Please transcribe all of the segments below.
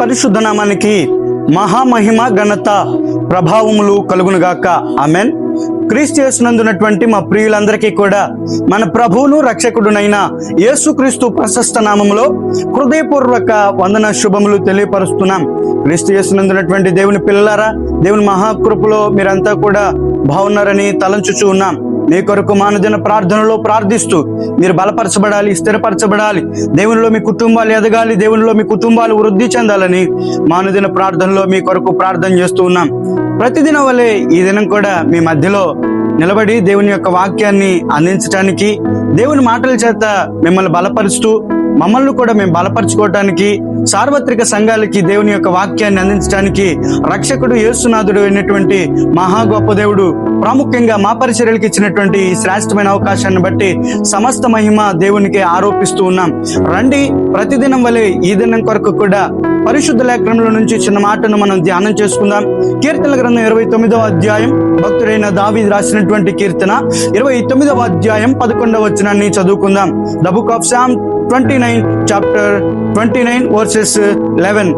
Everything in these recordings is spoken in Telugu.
పరిశుద్ధ నామానికి మహామహిమ ఘనత ప్రభావములు కలుగునుగాక. ఆమెన్. క్రీస్తు యేసునందున్నటువంటి మా ప్రియులందరికీ కూడా మన ప్రభువును రక్షకుడునైన యేసుక్రీస్తు ప్రశస్త నామములో హృదయపూర్వక వందన శుభములు తెలియపరుస్తున్నాం. క్రీస్తు యేసునందున్నటువంటి దేవుని పిల్లలారా, దేవుని మహాకృపలో మీరంతా కూడా బాగున్నారని తలంచుచూ ఉన్నాం. మీ కొరకు మానదిన ప్రార్థనలో ప్రార్థిస్తూ మీరు బలపరచబడాలి, స్థిరపరచబడాలి, దేవునిలో మీ కుటుంబాలు ఎదగాలి, దేవునిలో మీ కుటుంబాలు వృద్ధి చెందాలని మానదిన ప్రార్థనలో మీ కొరకు ప్రార్థన చేస్తూ ఉన్నాం. ప్రతిదినం వలె ఈ దినం కూడా మీ మధ్యలో నిలబడి దేవుని యొక్క వాక్యాన్ని అందించడానికి, దేవుని మాటల చేత మిమ్మల్ని బలపరుస్తూ మమ్మల్ని కూడా మేము బలపరచుకోవటానికి, సార్వత్రిక సంఘాలకి దేవుని యొక్క వాక్యాన్ని అందించడానికి రక్షకుడు యేసునాథుడు అయినటువంటి మహా గొప్ప దేవుడు ప్రాముఖ్యంగా మా పరిచర్యలకు ఇచ్చినటువంటి శ్రేష్టమైన అవకాశాన్ని బట్టి సమస్త మహిమ దేవునికి ఆరోపిస్తూ ఉన్నాం. రండి, ప్రతిదినం వలె ఈ దినం కొరకు కూడా పరిశుద్ధ లేఖనంలో నుంచి చిన్న మాటను మనం ధ్యానం చేసుకుందాం. కీర్తనల గ్రంథం 29వ అధ్యాయం, భక్తుడైన దావీదు రాసినటువంటి కీర్తన 29వ అధ్యాయం 11వ వచనాన్ని చదువుకుందాం. The book of psalm 29 chapter 29 verses 11.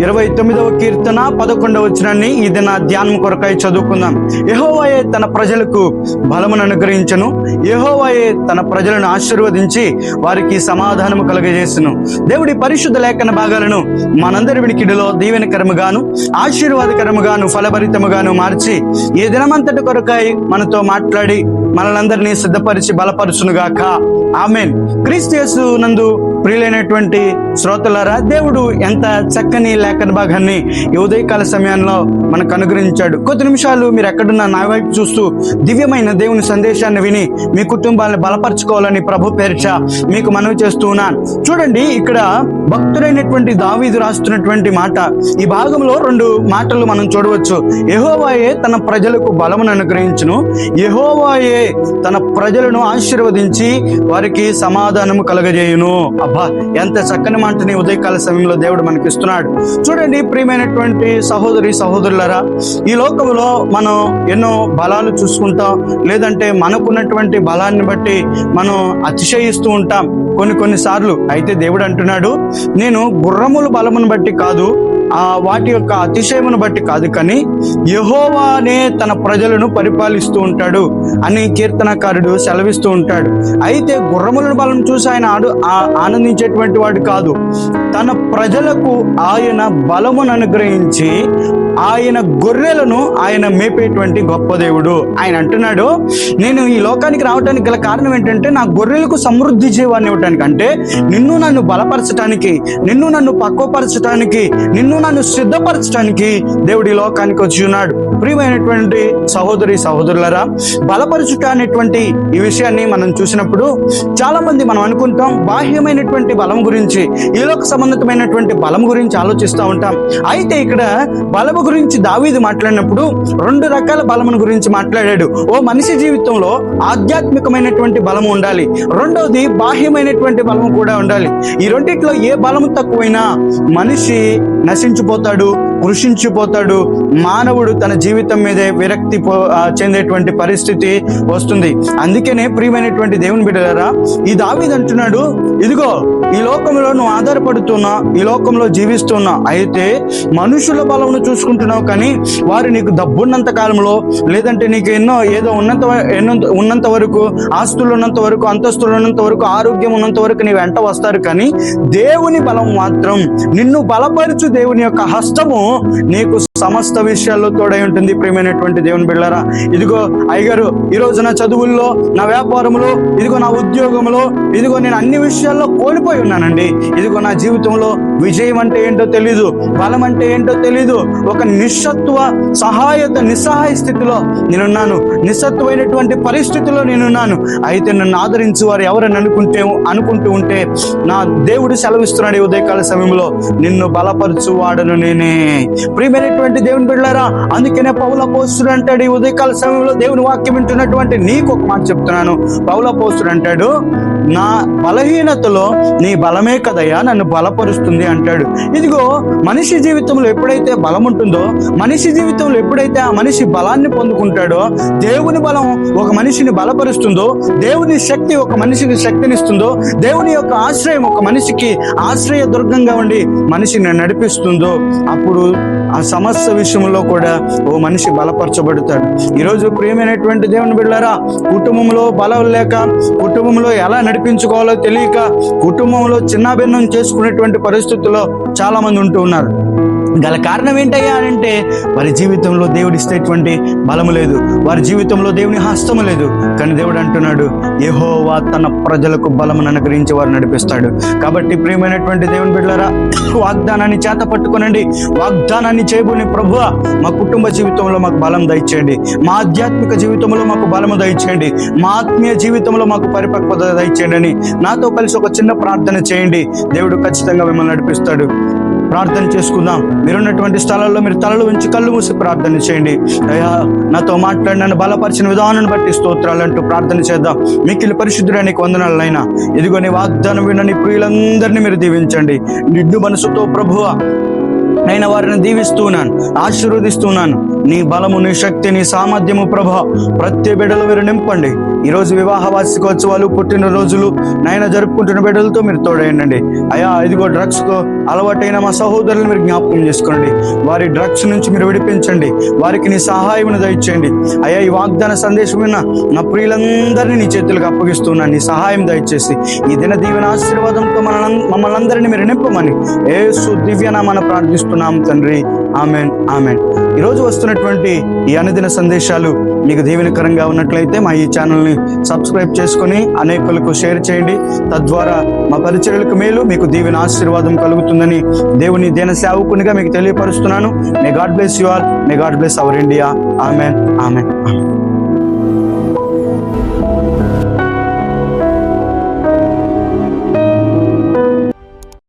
29వ కీర్తన 11వ వచనాన్ని ఈ దిన ధ్యానం కొరకై చదువుకుందాం. యెహోవాయే తన ప్రజలకు బలమును అనుగ్రహించును, యెహోవాయే తన ప్రజలను ఆశీర్వదించి వారికి సమాధానము కలుగజేసును. దేవుడి పరిశుద్ధ లేఖన భాగాలను మనందరి వినికిడిలో దీవెనకరముగాను ఆశీర్వాదకరముగాను ఫలభరితముగాను మార్చి ఈ దినమంతటి కొరకై మనతో మాట్లాడి మనలందరినీ సిద్ధపరిచి బలపరుచునుగాక. ఆమెన్. క్రీస్తు యేసు నందు ప్రియులైనటువంటి శ్రోతలారా, దేవుడు ఎంత చక్కని లేఖన భాగాన్ని ఈ ఉదయకాల సమయంలో మనకు అనుగ్రహించాడు. కొద్ది నిమిషాలు మీరు ఎక్కడున్నా నా వైపు చూస్తూ దివ్యమైన దేవుని సందేశాన్ని విని మీ కుటుంబాలను బలపరచుకోవాలని ప్రభు పేరిట మీకు మనవి చేస్తూ ఉన్నాను. చూడండి, ఇక్కడ భక్తుడైనటువంటి దావీదు రాస్తున్నటువంటి మాట. ఈ భాగంలో 2 మాటలు మనం చూడవచ్చు. యెహోవాయే తన ప్రజలకు బలమును అనుగ్రహించును, యెహోవాయే తన ప్రజలను ఆశీర్వదించి వారికి సమాధానము కలగజేయును. అబ్బా, ఎంత చక్కని మాటని ఉదయకాల సమయంలో దేవుడు మనకి ఇస్తున్నాడు. చూడండి ప్రియమైనటువంటి సహోదరి సహోదరులారా, ఈ లోకంలో మనం ఎన్నో బలాలు చూసుకుంటాం, లేదంటే మనకున్నటువంటి బలాన్ని బట్టి మనం అతిశయిస్తూ ఉంటాం కొన్నిసార్లు. అయితే దేవుడు అంటున్నాడు, నేను గుర్రముల బలమును బట్టి కాదు, వాటి యొక్క అతిశయమును బట్టి కాదు, కానీ యెహోవానే తన ప్రజలను పరిపాలిస్తూ ఉంటాడు అని కీర్తనకారుడు సెలవిస్తూ ఉంటాడు. అయితే గుర్రముల బలం చూసి ఆయన ఆనందించేటువంటి వాడు కాదు. తన ప్రజలకు ఆయన బలమును అనుగ్రహించి ఆయన గొర్రెలను ఆయన మేపేటువంటి గొప్ప దేవుడు. ఆయన అంటున్నాడు, నేను ఈ లోకానికి రావడానికి గల కారణం ఏంటంటే నా గొర్రెలకు సమృద్ధి జీవాన్ని ఇవ్వటానికి, అంటే నిన్ను నన్ను బలపరచడానికి, నిన్ను నన్ను పక్వపరచడానికి, నిన్ను నన్ను సిద్ధపరచడానికి దేవుడు ఈ లోకానికి వచ్చి ఉన్నాడు. ప్రియమైనటువంటి సహోదరి సహోదరులారా, బలపరచుట అనేటువంటి ఈ విషయాన్ని మనం చూసినప్పుడు చాలా మంది మనం అనుకుంటాం బాహ్యమైనటువంటి బలం గురించి, ఈ లోక సంబంధితమైనటువంటి బలం గురించి ఆలోచిస్తూ ఉంటాం. అయితే ఇక్కడ బలము గురించి దావీదు మాట్లాడినప్పుడు 2 రకాల బలమును గురించి మాట్లాడాడు. ఓ మనిషి జీవితంలో ఆధ్యాత్మికమైనటువంటి బలము ఉండాలి, రెండవది బాహ్యమైనటువంటి బలము కూడా ఉండాలి. ఈ రెండిట్లో ఏ బలము తక్కువైనా మనిషి నశించిపోతాడు, కృషించిపోతాడు, మానవుడు తన జీవితం మీదే విరక్తి చెందేటువంటి పరిస్థితి వస్తుంది. అందుకనే ప్రియమైనటువంటి దేవుని బిడ్డలారా, ఈ దావీదు అంటున్నాడు, ఇదిగో ఈ లోకంలో నువ్వు ఆధారపడుతున్నా, ఈ లోకంలో జీవిస్తున్నా, అయితే మనుషుల బలమును చూసుకుంటున్నావు, కానీ వారు నీకు డబ్బున్నంత కాలంలో, లేదంటే నీకు ఏదో ఉన్నంత వరకు, ఆస్తులు ఉన్నంత వరకు, అంతస్తులు ఉన్నంత వరకు, ఆరోగ్యం ఉన్నంత వరకు నీ వెంట వస్తారు, కానీ దేవుని బలం మాత్రం, నిన్ను బలపరచు దేవుని యొక్క హస్తము నీకు సమస్త విషయాల్లో తోడై ఉంటుంది. ప్రియమైనటువంటి దేవుని బిడ్డలారా, ఇదిగో అయ్యగారు, ఈరోజు నా చదువుల్లో, నా వ్యాపారంలో, ఇదిగో నా ఉద్యోగంలో, ఇదిగో నేను అన్ని విషయాల్లో కోల్పోయి ఉన్నానండి. ఇదిగో నా జీవితంలో విజయం అంటే ఏంటో తెలీదు, బలం అంటే ఏంటో తెలీదు, ఒక నిస్సహాయ స్థితిలో నేనున్నాను, నిస్సత్వమైనటువంటి పరిస్థితిలో నేనున్నాను. అయితే నన్ను ఆదరించు వారు ఎవరని అనుకుంటూ ఉంటే నా దేవుడు సెలవిస్తున్నాడు ఈ ఉదయకాల సమయంలో, నిన్ను బలపరచు వాడను నేనే. ప్రియమైనటువంటి దేవుని బిడ్డలారా, అందుకనే పౌలు అపోస్తలుడు అంటాడు ఈ ఉదయకాల సమయంలో దేవుని వాక్యం వింటున్నటువంటి నీకు ఒక మాట చెప్తున్నాను. పౌలు అపోస్తలుడు అంటాడు, నా బలహీనతలో నీ బలమే కదయ్యా నన్ను బలపరుస్తుంది ఉంటుంది అంటాడు. ఇదిగో మనిషి జీవితంలో ఎప్పుడైతే బలం ఉంటుందో, మనిషి జీవితంలో ఎప్పుడైతే ఆ మనిషి బలాన్ని పొందుకుంటాడో, దేవుని బలం ఒక మనిషిని బలపరుస్తుందో, దేవుని శక్తి ఒక మనిషికి శక్తినిస్తుందో, దేవుని యొక్క ఆశ్రయం ఒక మనిషికి ఆశ్రయ దుర్గంగా ఉండి మనిషిని నడిపిస్తుందో, అప్పుడు ఆ సమస్య విషయంలో కూడా ఓ మనిషి బలపరచబడతాడు. ఈరోజు ప్రియమైనటువంటి దేవుని బిడ్డలారా, కుటుంబంలో బలం లేక, కుటుంబంలో ఎలా నడిపించుకోవాలో తెలియక, కుటుంబంలో చిన్నాభిన్నం చేసుకునేటువంటి పరిస్థితుల్లో చాలా మంది ఉంటూ ఉన్నారు. గల కారణం ఏంటయ్యా అంటే వారి జీవితంలో దేవుడు ఇచ్చేటువంటి బలము లేదు, వారి జీవితంలో దేవుని హస్తము లేదు. కానీ దేవుడు అంటున్నాడు, యెహోవా తన ప్రజలకు బలమును అనుగ్రహించి వారు నడిపిస్తాడు. కాబట్టి ప్రియమైనటువంటి దేవుని బిడ్డలారా, వాగ్దానాన్ని చేత పట్టుకొనండి. వాగ్దానాన్ని చేయబోని ప్రభువా, మా కుటుంబ జీవితంలో మాకు బలం దయచేయండి, మా ఆధ్యాత్మిక జీవితంలో మాకు బలము దయచేయండి, మా ఆత్మీయ జీవితంలో మాకు పరిపక్వత దయచేయండి అని నాతో కలిసి ఒక చిన్న ప్రార్థన చేయండి. దేవుడు ఖచ్చితంగా మిమ్మల్ని నడిపిస్తాడు. ప్రార్థన చేసుకుందాం. మీరున్నటువంటి స్థలాల్లో మీరు తలలు ఉంచి కళ్ళు మూసి ప్రార్థన చేయండి. అయ్యా, నాతో మాట్లాడి నన్ను బలపరిచిన విధానాన్ని బట్టి స్తోత్రాలు అంటూ ప్రార్థన చేద్దాం. మిక్కిలి పరిశుద్ధుడానికి వందనాలైనా, ఇదిగో నీ వాగ్దానం వినని ప్రియులందరినీ మీరు దీవించండి. నిండు మనసుతో ప్రభువా నేను వారిని దీవిస్తున్నాను, ఆశీర్వదిస్తున్నాను. నీ బలము, నీ శక్తి, నీ సామర్థ్యము ప్రభా ప్రతి బిడ్డలు మీరు నింపండి. ఈరోజు వివాహ వార్షికోత్సవాలు, పుట్టినరోజులు నైనా జరుపుకుంటున్న బిడ్డలతో మీరు తోడయండి. అయ్యా, ఇదిగో డ్రగ్స్కు అలవాటైన మా సహోదరులు మీరు జ్ఞాపకం చేసుకోండి. వారి డ్రగ్స్ నుంచి మీరు విడిపించండి, వారికి నీ సహాయమును దయచేయండి. అయ్యా, ఈ వాగ్దాన సందేశం విన్న నా ప్రియులందరినీ నీ చేతులకు అప్పగిస్తున్నాను. నీ సహాయం దయచేసి ఈ దిన దీవెన ఆశీర్వాదంతో మమ్మల్ని అందరినీ మీరు నింపమని యేసు దివ్యనామాన ప్రార్థిస్తున్నాం తండ్రి. Amen, amen. ఈరోజు వస్తున్నటువంటి ఈ అనుదిన సందేశాలు మీకు దీవెనకరంగా ఉన్నట్లయితే మా ఈ ఛానల్ని సబ్స్క్రైబ్ చేసుకొని అనేకులకు షేర్ చేయండి. తద్వారా మా పరిచర్యలకు మేలు, మీకు దీవెన ఆశీర్వాదం కలుగుతుందని దేవుని దీన సేవకునిగా మీకు తెలియపరుస్తున్నాను. May God bless you all. May God bless our India. Amen, amen, amen.